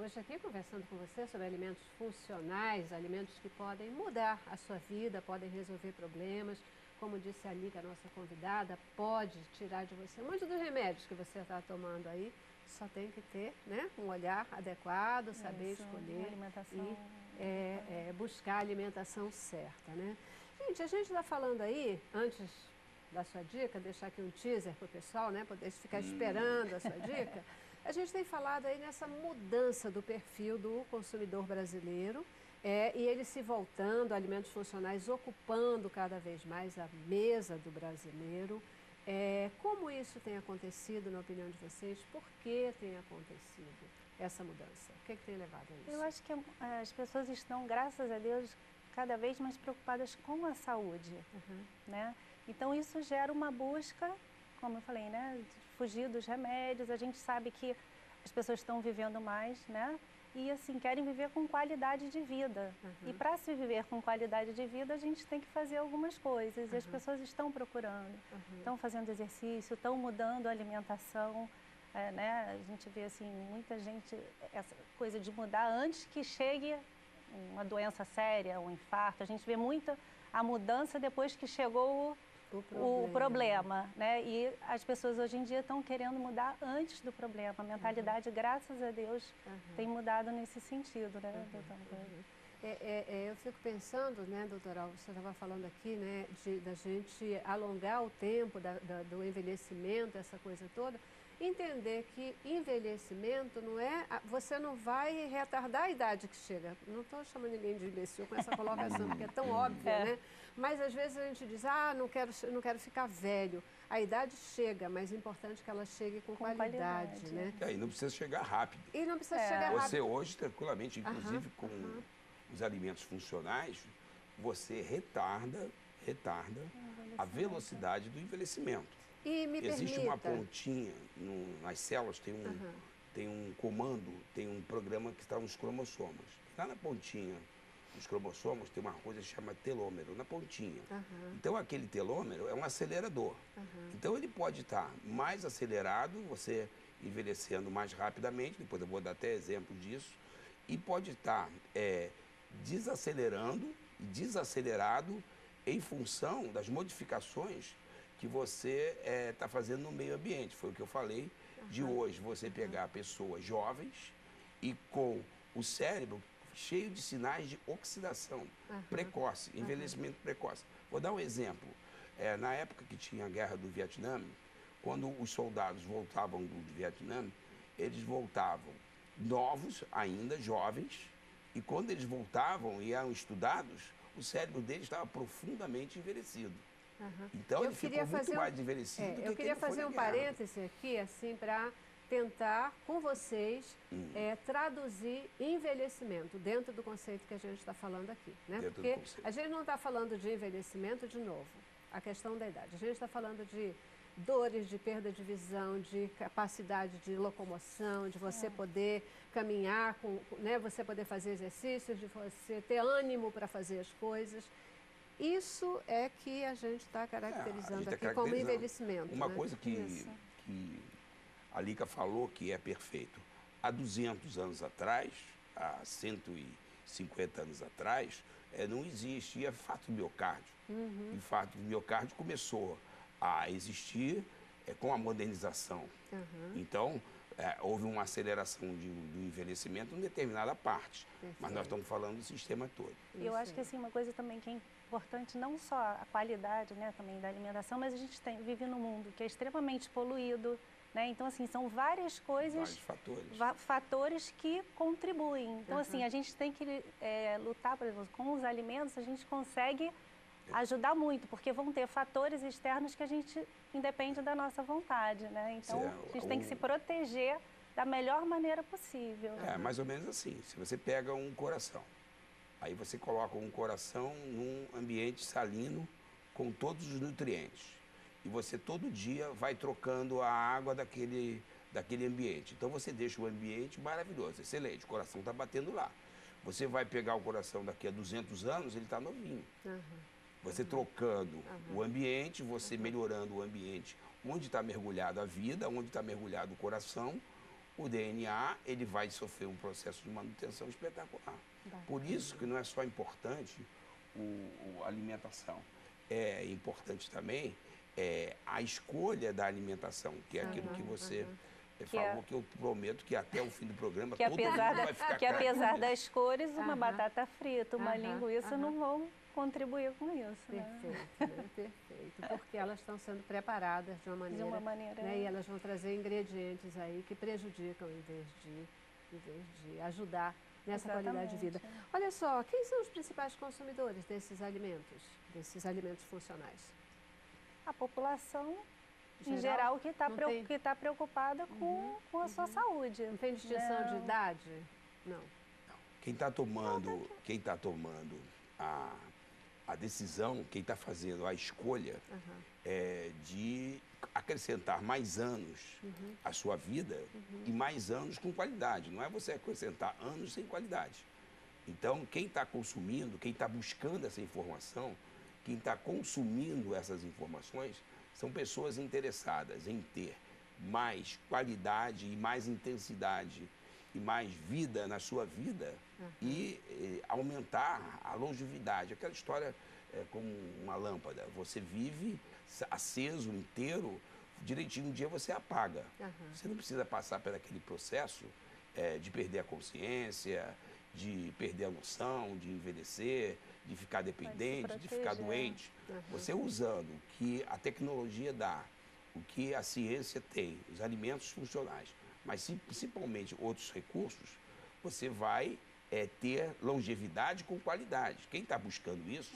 hoje aqui conversando com você sobre alimentos funcionais, alimentos que podem mudar a sua vida, podem resolver problemas. Como disse a Lica, a nossa convidada, pode tirar de você muitos dos remédios que você está tomando aí. Só tem que ter, né, um olhar adequado, saber escolher alimentação, e buscar a alimentação certa, né? Gente, a gente está falando aí, antes da sua dica, deixar aqui um teaser para o pessoal, né, poder ficar esperando a sua dica. A gente tem falado aí nessa mudança do perfil do consumidor brasileiro e ele se voltando, alimentos funcionais ocupando cada vez mais a mesa do brasileiro. Como isso tem acontecido, na opinião de vocês? Por que tem acontecido essa mudança? O que tem levado a isso? Eu acho que as pessoas estão, graças a Deus, cada vez mais preocupadas com a saúde, né? Então isso gera uma busca, como eu falei, né, de fugir dos remédios. A gente sabe que as pessoas estão vivendo mais, né? E assim, querem viver com qualidade de vida. E para se viver com qualidade de vida, a gente tem que fazer algumas coisas. E as pessoas estão procurando, estão fazendo exercício, estão mudando a alimentação. Né? A gente vê assim, muita gente, essa coisa de mudar antes que chegue uma doença séria, um infarto. A gente vê muito a mudança depois que chegou o problema, né? E as pessoas hoje em dia estão querendo mudar antes do problema. A mentalidade, graças a Deus, tem mudado nesse sentido, né, doutora? Eu fico pensando, né, doutora, você estava falando aqui, né, da gente alongar o tempo do envelhecimento, essa coisa toda. Entender que envelhecimento não é... Você não vai retardar a idade que chega. Não estou chamando ninguém de imbecil com essa colocação, porque é tão óbvia, né? Mas às vezes a gente diz, não quero ficar velho. A idade chega, mas é importante que ela chegue com qualidade, né? E não precisa chegar rápido. E não precisa chegar rápido. Você hoje, tranquilamente, inclusive com os alimentos funcionais, você retarda a velocidade do envelhecimento. E me Existe permita... uma pontinha nas células, tem um comando, tem um programa que está nos cromossomos. Lá na pontinha dos cromossomos tem uma coisa que se chama telômero, na pontinha. Então aquele telômero é um acelerador. Então ele pode estar mais acelerado, você envelhecendo mais rapidamente, depois eu vou dar até exemplo disso, e pode estar desacelerando e desacelerado em função das modificações que você está fazendo no meio ambiente. Foi o que eu falei de hoje, você pegar pessoas jovens e com o cérebro cheio de sinais de oxidação precoce, envelhecimento precoce. Vou dar um exemplo. Na época que tinha a guerra do Vietnã, quando os soldados voltavam do Vietnã, eles voltavam novos, ainda jovens, e quando eles voltavam e eram estudados, o cérebro deles estava profundamente envelhecido. Então ele ficou muito mais envelhecido do que eu queria fazer um parêntese aqui, assim, para tentar, com vocês, traduzir envelhecimento dentro do conceito que a gente está falando aqui, né? Porque a gente não está falando de envelhecimento de novo, a questão da idade. A gente está falando de dores, de perda de visão, de capacidade de locomoção, de você poder caminhar, né? Você poder fazer exercícios, de você ter ânimo para fazer as coisas. Isso é que a gente está caracterizando aqui como envelhecimento. Uma coisa que a Lica falou que é perfeito. Há 200 anos atrás, há 150 anos atrás, não existia infarto do miocárdio. O infarto do miocárdio começou a existir com a modernização. Então, houve uma aceleração do envelhecimento em determinada parte. Mas nós estamos falando do sistema todo. Eu acho que assim, uma coisa também que é importante, não só a qualidade, né, também da alimentação, mas a gente vive num mundo que é extremamente poluído, né? Então, assim, são várias coisas, fatores que contribuem. Então, assim, a gente tem que lutar, por exemplo, com os alimentos, a gente consegue ajudar muito, porque vão ter fatores externos que a gente independe da nossa vontade, né? Então, a gente tem que se proteger da melhor maneira possível. Mais ou menos assim. Se você pega um coração, aí você coloca um coração num ambiente salino com todos os nutrientes. E você todo dia vai trocando a água daquele ambiente. Então você deixa o ambiente maravilhoso, excelente, o coração está batendo lá. Você vai pegar o coração daqui a 200 anos, ele está novinho. Você trocando o ambiente, você melhorando o ambiente onde está mergulhado a vida, onde está mergulhado o coração, o DNA ele vai sofrer um processo de manutenção espetacular. Por isso que não é só importante a alimentação, é importante também a escolha da alimentação, que é aquilo que você falou, que eu prometo que até o fim do programa todo mundo vai ficar que apesar das cores, uma batata frita, uma linguiça não vão contribuir com isso. Perfeito, né? Perfeito. Porque elas estão sendo preparadas de uma maneira, né? E elas vão trazer ingredientes aí que prejudicam em vez de ajudar nessa qualidade de vida. Olha só, quem são os principais consumidores desses alimentos funcionais? A população em geral que está preocupada com a sua saúde. Não tem distinção de idade? Não. Quem está tomando a decisão, quem está fazendo a escolha de acrescentar mais anos à sua vida e mais anos com qualidade. Não é você acrescentar anos sem qualidade. Então, quem está consumindo, quem está buscando essa informação, quem está consumindo essas informações, são pessoas interessadas em ter mais qualidade e mais intensidade e mais vida na sua vida e aumentar a longevidade. Aquela história é como uma lâmpada. Você vive aceso, inteiro, direitinho, um dia você apaga. Você não precisa passar por aquele processo de perder a consciência, de perder a noção, de envelhecer, de ficar dependente, de ficar doente. Você usando o que a tecnologia dá, o que a ciência tem, os alimentos funcionais, mas principalmente outros recursos, você vai ter longevidade com qualidade. Quem está buscando isso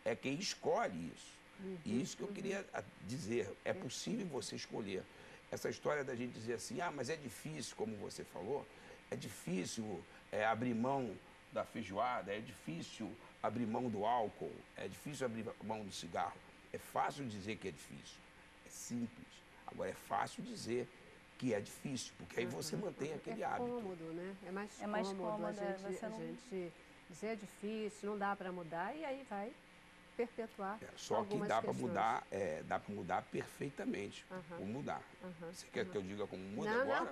é quem escolhe isso. E isso que eu queria dizer, é possível você escolher. Essa história da gente dizer assim, mas é difícil, como você falou, é difícil abrir mão da feijoada, é difícil abrir mão do álcool, é difícil abrir mão do cigarro. É fácil dizer que é difícil, é simples. Agora, é fácil dizer que é difícil, porque aí você mantém aquele hábito. É cômodo, né? É mais cômodo a gente dizer é difícil, não dá para mudar, e aí vai perpetuar só que dá para mudar, dá para mudar perfeitamente. Como mudar. Você quer que eu diga como muda agora? Não,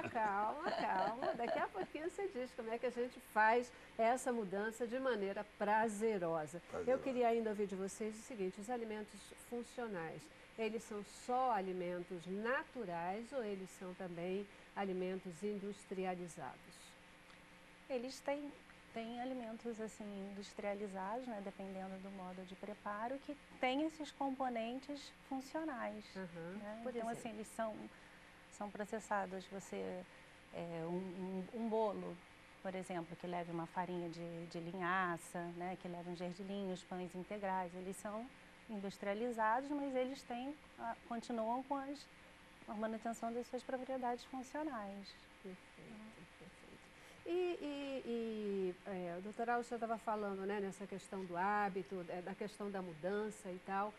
calma. Daqui a pouquinho você diz como é que a gente faz essa mudança de maneira prazerosa. Eu queria ainda ouvir de vocês o seguinte: os alimentos funcionais, eles são só alimentos naturais ou eles são também alimentos industrializados? Eles têm alimentos assim industrializados, né, dependendo do modo de preparo, que tem esses componentes funcionais. Né? Então, assim, eles são processados. Um bolo, por exemplo, que leve uma farinha de linhaça, né, que leve um gergelim, os pães integrais, eles são industrializados, mas eles continuam com a manutenção das suas propriedades funcionais. Perfeito. E o doutor Alcio estava falando, né, nessa questão do hábito, da questão da mudança e tal,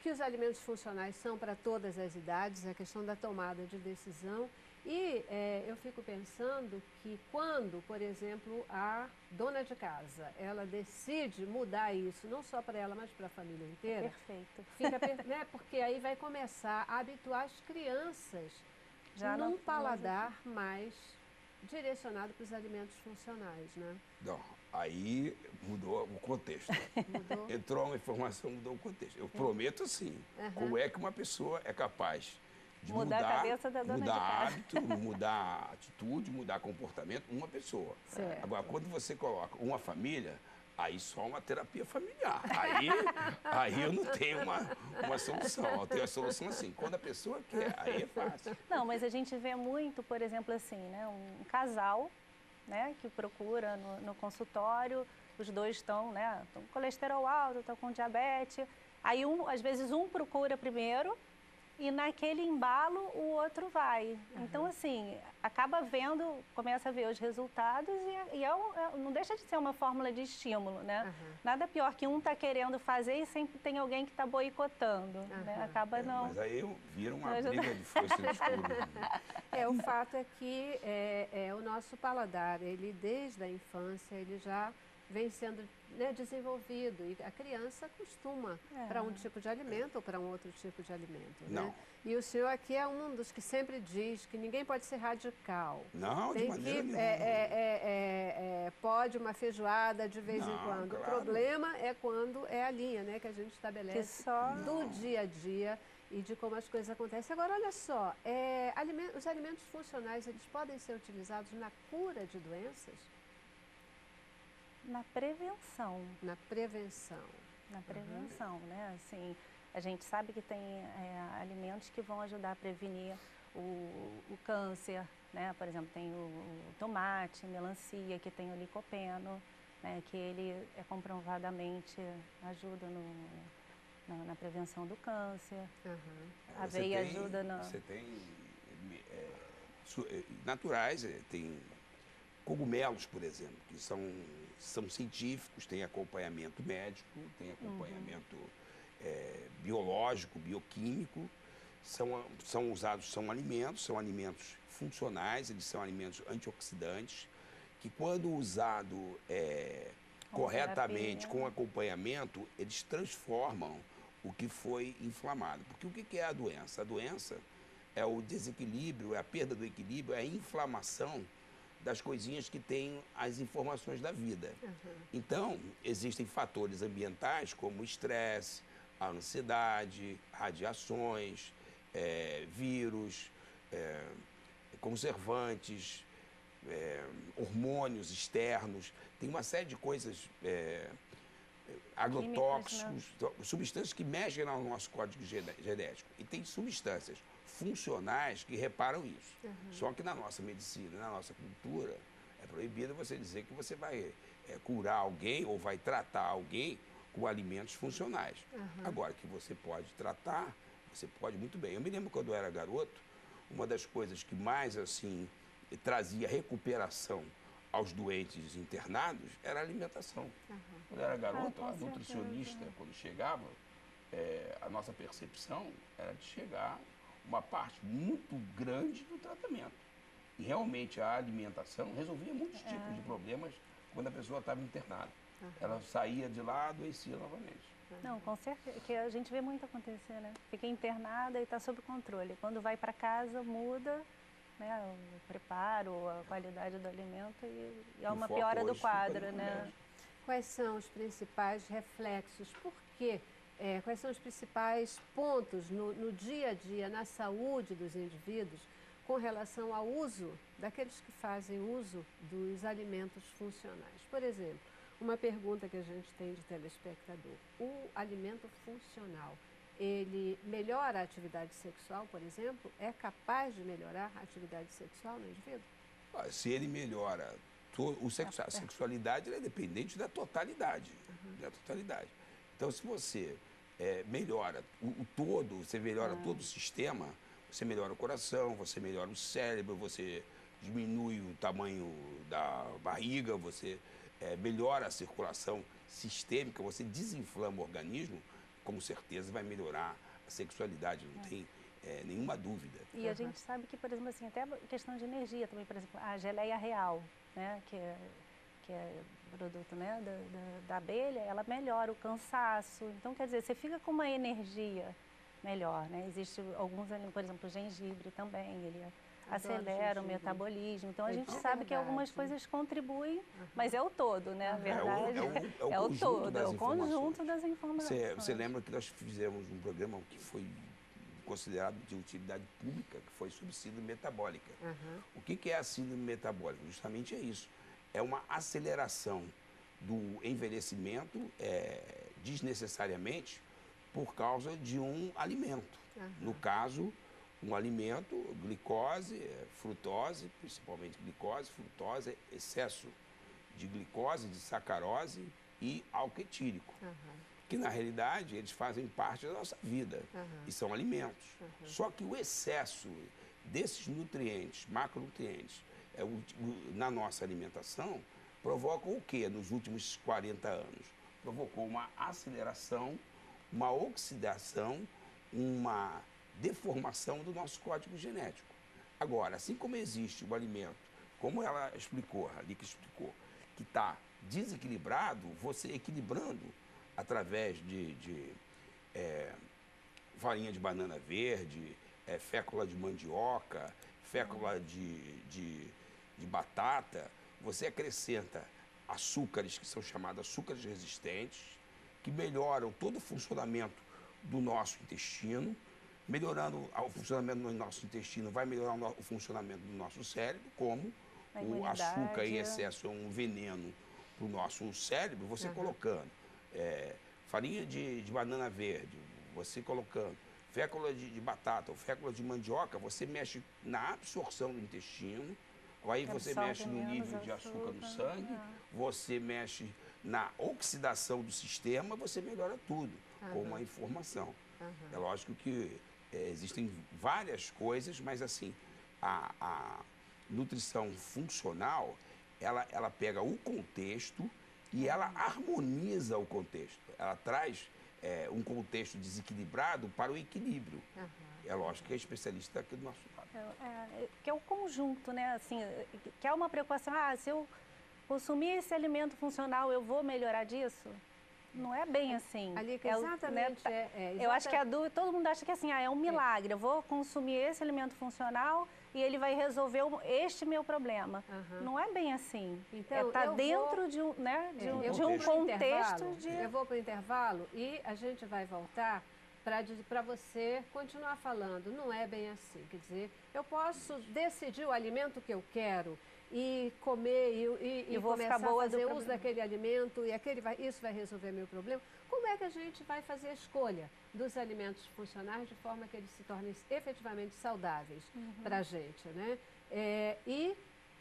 que os alimentos funcionais são para todas as idades, a questão da tomada de decisão. E eu fico pensando que quando, por exemplo, a dona de casa, ela decide mudar isso, não só para ela, mas para a família inteira. Perfeito. Né, porque aí vai começar a habituar as crianças num paladar mais direcionado para os alimentos funcionais, né? Não, aí mudou o contexto. Entrou uma informação, mudou o contexto. Eu prometo assim, como é que uma pessoa é capaz de mudar a cabeça da dona de casa. hábito, mudar atitude, mudar comportamento, uma pessoa. Certo. Agora, quando você coloca uma família, aí só uma terapia familiar. Aí eu não tenho uma solução. Eu tenho a solução assim, quando a pessoa quer, aí é fácil. Não, mas a gente vê muito, por exemplo, assim, né, um casal, né, que procura no consultório, os dois estão, né, com colesterol alto, estão com diabetes. Aí, às vezes, um procura primeiro e naquele embalo o outro vai. Então, assim, começa a ver os resultados e não deixa de ser uma fórmula de estímulo, né? Nada pior que um está querendo fazer e sempre tem alguém que está boicotando, né? Acaba não... Mas aí vira uma briga de força de escuro. O fato é que o nosso paladar, ele desde a infância, ele já vem sendo, né, desenvolvido e a criança acostuma para um tipo de alimento ou para um outro tipo de alimento. Não. Né? E o senhor aqui é um dos que sempre diz que ninguém pode ser radical. Não, tem de maneira que, nenhuma. pode uma feijoada de vez em quando. Claro. O problema é quando é a linha, né, que a gente estabelece do dia a dia e de como as coisas acontecem. Agora, olha só, os alimentos funcionais, eles podem ser utilizados na cura de doenças? Na prevenção. Na prevenção. Na prevenção, né? Assim, a gente sabe que tem alimentos que vão ajudar a prevenir o câncer, né? Por exemplo, tem o tomate, melancia, que tem o licopeno, né? Que ele comprovadamente ajuda na prevenção do câncer. A aveia ajuda na... Você tem naturais, tem cogumelos, por exemplo, que são científicos, tem acompanhamento médico, tem acompanhamento biológico, bioquímico, são usados, são alimentos funcionais, eles são alimentos antioxidantes, que quando usado corretamente, com acompanhamento, eles transformam o que foi inflamado. Porque o que é a doença? A doença é o desequilíbrio, é a perda do equilíbrio, é a inflamação das coisinhas que têm as informações da vida. Então, existem fatores ambientais como o estresse, a ansiedade, radiações, vírus, conservantes, hormônios externos. Tem uma série de coisas, agrotóxicos, substâncias que mexem no nosso código genético. E tem substâncias funcionais que reparam isso. Só que na nossa medicina, na nossa cultura, é proibido você dizer que você vai curar alguém ou vai tratar alguém com alimentos funcionais. Agora, que você pode tratar, você pode muito bem. Eu me lembro quando eu era garoto, uma das coisas que mais, assim, trazia recuperação aos doentes internados era a alimentação. Quando eu era garoto, a nutricionista, quando chegava, a nossa percepção era de chegar uma parte muito grande do tratamento. E realmente a alimentação resolvia muitos tipos de problemas quando a pessoa estava internada. Ela saía de lá, adoecia novamente. Não, com certeza, que a gente vê muito acontecer, né? Fica internada e está sob controle. Quando vai para casa, muda, né, o preparo, a qualidade do alimento e há uma piora do quadro, né? Quais são os principais reflexos? Por quê? Quais são os principais pontos no dia a dia, na saúde dos indivíduos, com relação ao uso daqueles que fazem uso dos alimentos funcionais? Por exemplo, uma pergunta que a gente tem de telespectador: o alimento funcional, ele melhora a atividade sexual, por exemplo? É capaz de melhorar a atividade sexual no indivíduo? Se ele melhora a sexualidade, é dependente da totalidade. Da totalidade. Então, se você melhora o todo, você melhora todo o sistema, você melhora o coração, você melhora o cérebro, você diminui o tamanho da barriga, você melhora a circulação sistêmica, você desinflama o organismo, com certeza vai melhorar a sexualidade, não tem nenhuma dúvida. E a gente sabe que, por exemplo, assim, até a questão de energia também, por exemplo, a geleia real, né, que é produto, né, da abelha, ela melhora o cansaço. Então, quer dizer, você fica com uma energia melhor, né? Existe alguns, por exemplo, o gengibre também, ele acelera o metabolismo. Então, a gente sabe que algumas coisas contribuem, mas é o todo, né? A verdade é o todo, é o conjunto das informações. Você lembra que nós fizemos um programa que foi considerado de utilidade pública, que foi sobre síndrome metabólica. O que é a síndrome metabólica? Justamente é isso. É uma aceleração do envelhecimento desnecessariamente por causa de um alimento. No caso, um alimento, glicose, frutose, principalmente glicose, frutose, excesso de glicose, de sacarose e álcool etílico. Que na realidade eles fazem parte da nossa vida e são alimentos. Só que o excesso desses nutrientes, macronutrientes, na nossa alimentação, provoca o quê nos últimos 40 anos? Provocou uma aceleração, uma oxidação, uma deformação do nosso código genético. Agora, assim como existe o alimento, como ela explicou, a Lica explicou, que está desequilibrado, você equilibrando através de farinha de banana verde, fécula de mandioca, fécula de batata, você acrescenta açúcares que são chamados açúcares resistentes, que melhoram todo o funcionamento do nosso intestino. Melhorando o funcionamento do nosso intestino, vai melhorar o funcionamento do nosso cérebro, como o açúcar em excesso é um veneno para o nosso cérebro, você colocando farinha de banana verde, você colocando fécula de batata ou fécula de mandioca, você mexe na absorção do intestino, aí você mexe no nível de açúcar no sangue, você mexe na oxidação do sistema, você melhora tudo com uma informação. É lógico que existem várias coisas, mas assim, a nutrição funcional, ela pega o contexto e ela harmoniza o contexto. Ela traz um contexto desequilibrado para o equilíbrio. É lógico que é especialista aqui do nosso lado. Que é o conjunto, né? Assim, que é uma preocupação, se eu consumir esse alimento funcional, eu vou melhorar disso? Não é bem assim. Ali que exatamente, eu acho que a dúvida, todo mundo acha que assim, é um milagre, eu vou consumir esse alimento funcional e ele vai resolver este meu problema. Não é bem assim. Então, está dentro de um, né, de um contexto de... Eu vou para o intervalo e a gente vai voltar para você continuar falando. Não é bem assim. Quer dizer, eu posso decidir o alimento que eu quero e comer e vou começar ficar boa a fazer uso daquele alimento e isso vai resolver meu problema. Como é que a gente vai fazer a escolha dos alimentos funcionais de forma que eles se tornem efetivamente saudáveis para a gente, né? E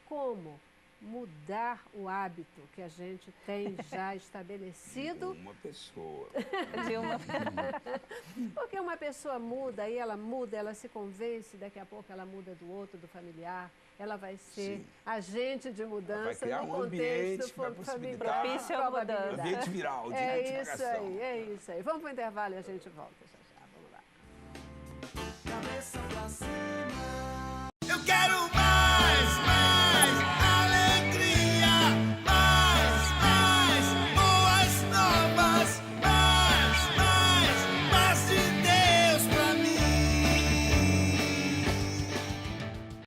como mudar o hábito que a gente tem já estabelecido. De uma pessoa. Porque uma pessoa muda, aí ela muda, ela se convence, daqui a pouco ela muda do outro, do familiar. Ela vai ser agente de mudança no contexto familiar. Propício à mudança. Ambiente viral, de notificação. É isso aí. Vamos para o intervalo e a gente volta já. Vamos lá. Cabeça pra cima. Eu quero